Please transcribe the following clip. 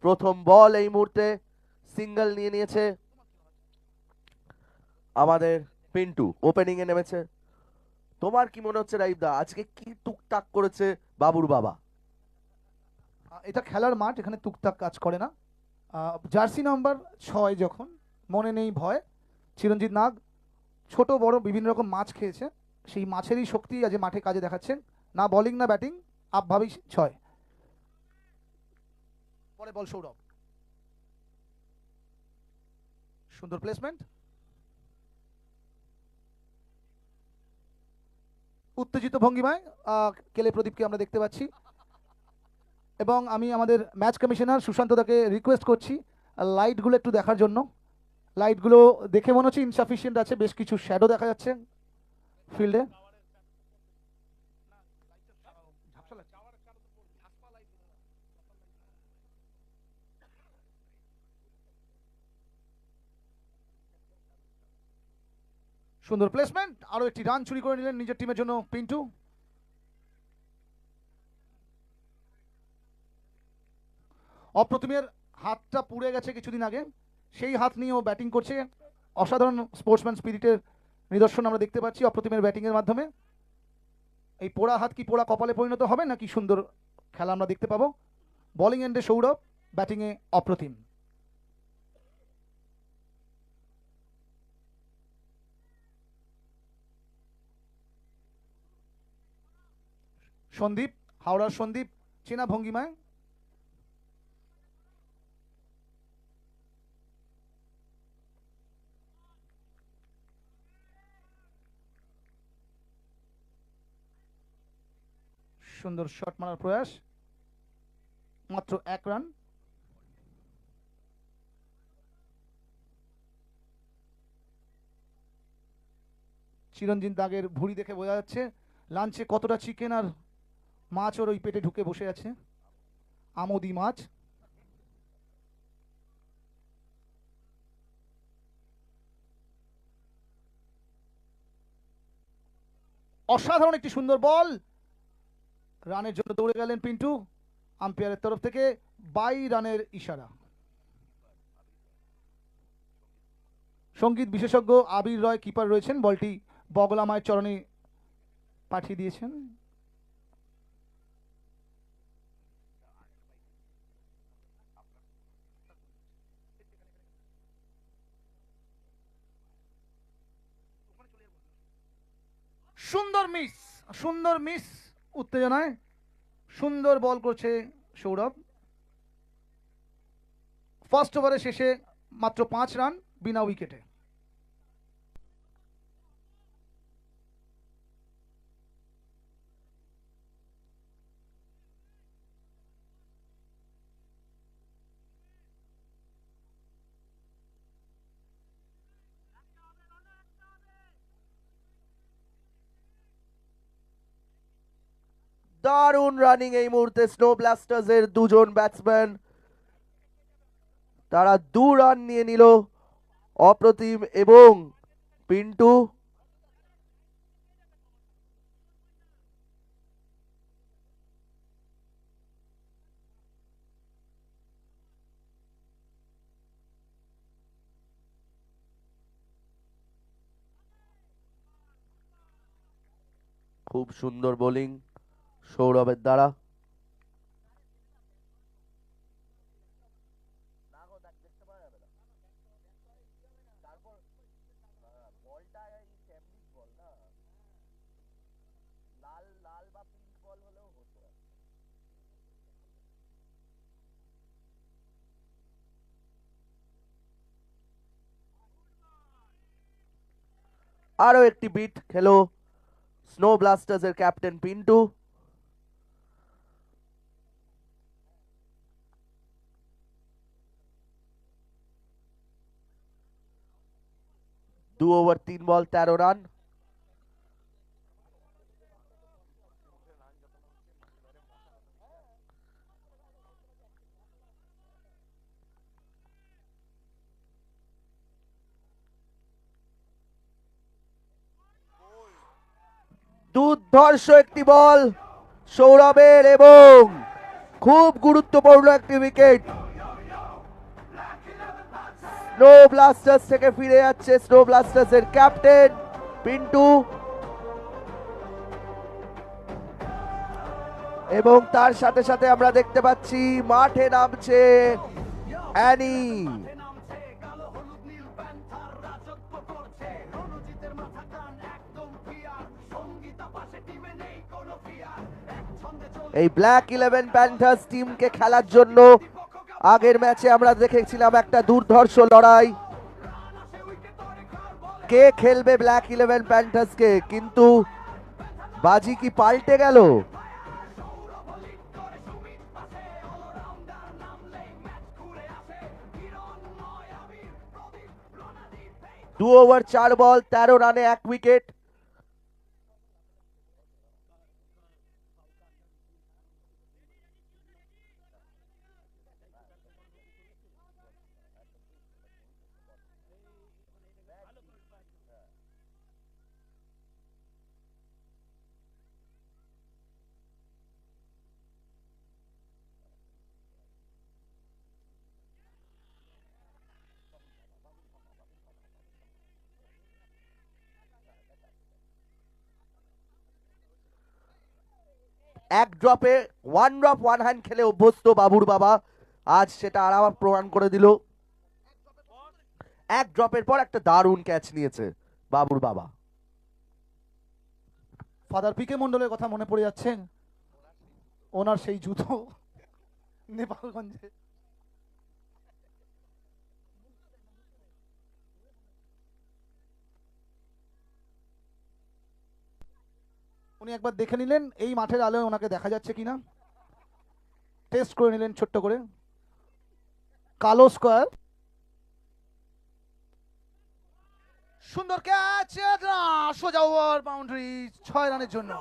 প্রথম বল এই মুহূর্তে সিঙ্গেল নিয়ে নিয়েছে আমাদের পিন্টু, ওপেনিং এ নেমেছে। তোমার কি মনে হচ্ছে রাইদা, আজকে কি টুকটাক করেছে বাবুর বাবা? এটা খেলার মাঠ, এখানে টুকটাক কাজ করে না। জার্সি নাম্বার 6 যখন মনে নেই ভয়, চিরঞ্জিত নাগ ছোট বড় বিভিন্ন রকম মাছ খেয়েছে, সেই মাছেরই শক্তি আজ মাঠে কাজে দেখাচ্ছেন। না বোলিং না ব্যাটিং, আপভাবেই 6। পরে বল সৌরভ, সুন্দর প্লেসমেন্ট, উত্তেজিত ভঙ্গিমায় কেলে প্রদীপকে আমরা দেখতে পাচ্ছি। এবং আমি আমাদের ম্যাচ কমিশনার সুশান্ত দাকে রিকোয়েস্ট করছি লাইটগুলো একটু দেখার জন্য। লাইটগুলো দেখে মনে হচ্ছে ইনসাফিসিয়েন্ট আছে, বেশ কিছু শ্যাডো দেখা যাচ্ছে ফিল্ডে। সুন্দর প্লেসমেন্ট, আরো একটি রান চুরি করে নিলেন নিজের টিমের জন্য পিন্টু। অপ্রতিমের হাতটা পুড়ে গেছে কিছুদিন আগে, সেই হাত নিয়ে ও ব্যাটিং করছে। অসাধারণ স্পোর্টসম্যান স্পিরিটের নিদর্শন আমরা দেখতে পাচ্ছি অপ্রতিমের ব্যাটিংয়ের মাধ্যমে। এই পোড়া হাত কি পোড়া কপালে পরিণত হবে নাকি সুন্দর খেলা আমরা দেখতে পাবো। বোলিং এন্ডে সৌরভ, ব্যাটিংয়ে অপ্রতিম। সন্দীপ, হাওড়ার সন্দীপ চেনা ভঙ্গিমায়, সুন্দর শট মারার প্রয়াস, মাত্র 1 রান। চিরঞ্জিত দাগের ভুঁড়ি দেখে বোঝা যাচ্ছে লাঞ্চে কতটা চিকেন আর মাছ ওর ওই পেটে ঢুকে বসে আছে, আমোদি মাছ। অসাধারণ একটি সুন্দর বল, রানের জন্য দৌড়ে গেলেন পিন্টু, আম্পায়ারের তরফ থেকে 22 রানের ইশারা। সঙ্গীত বিশেষজ্ঞ আবির রয় কিপার রয়েছেন, বলটি বগলামায়ের চরণে পাঠিয়ে দিয়েছেন। সুন্দর মিস, সুন্দর মিস, উত্তেজনায় সুন্দর বল করছে সৌরভ। ফার্স্ট ওভারে শেষে মাত্র 5 রান বিনা উইকেটে। দারুণ রানিং এই মুহূর্তে স্নো ব্লাস্টার্স এর দুজন ব্যাটসম্যান, তারা 2 রান নিয়ে নিল। অপ্রতিম এবং পিন্টু। খুব সুন্দর বোলিং সৌরভের দ্বারা। আরো একটি বিট খেলো স্নো ব্লাস্টার্স এর ক্যাপ্টেন পিন্টু। দু ওভার 3 বল 13 রান। দুর্ধর্ষ একটি বল সৌরভের এবং খুব গুরুত্বপূর্ণ একটি উইকেট। স্নো ব্লাস্টার্স থেকে ফিরে যাচ্ছে স্নো ব্লাস্টার্স এর ক্যাপ্টেন পিন্টু, এবং তার সাথে সাথে আমরা দেখতে পাচ্ছি মাঠে নামছে অ্যানি। এই ব্ল্যাক 11 প্যান্থার্স টিমকে খেলার জন্য আগের ম্যাচে আমরা দেখেছিলাম একটা দুর্ধর্ষ লড়াই, কে খেলবে ব্ল্যাক 11 প্যান্থার্সকে, কিন্তু বাজি কি পাল্টে গেল? দু ওভার 4 বল 13 রানে 1 উইকেট। এক ড্রপে 1 ড্রপ 1 হ্যান্ড খেলে অভ্যস্ত বাবুর বাবা, আজ সেটা আবার প্রমাণ করে দিল। এক ড্রপের পর একটা দারুণ ক্যাচ নিয়েছে বাবুর বাবা। ফাদার পিকে মন্ডলের কথা মনে পড়ে যাচ্ছে, ওনার সেই জুতো নেপালগঞ্জে। উনি একবার দেখে নিলেন এই মাঠের আলোয় ওনাকে দেখা যাচ্ছে কিনা, টেস্ট করে নিলেন ছোট্ট করে। কালো স্কোয়ার, সুন্দর ক্যাচ, সোজা ওভার বাউন্ডারি, 6 রানের জন্য।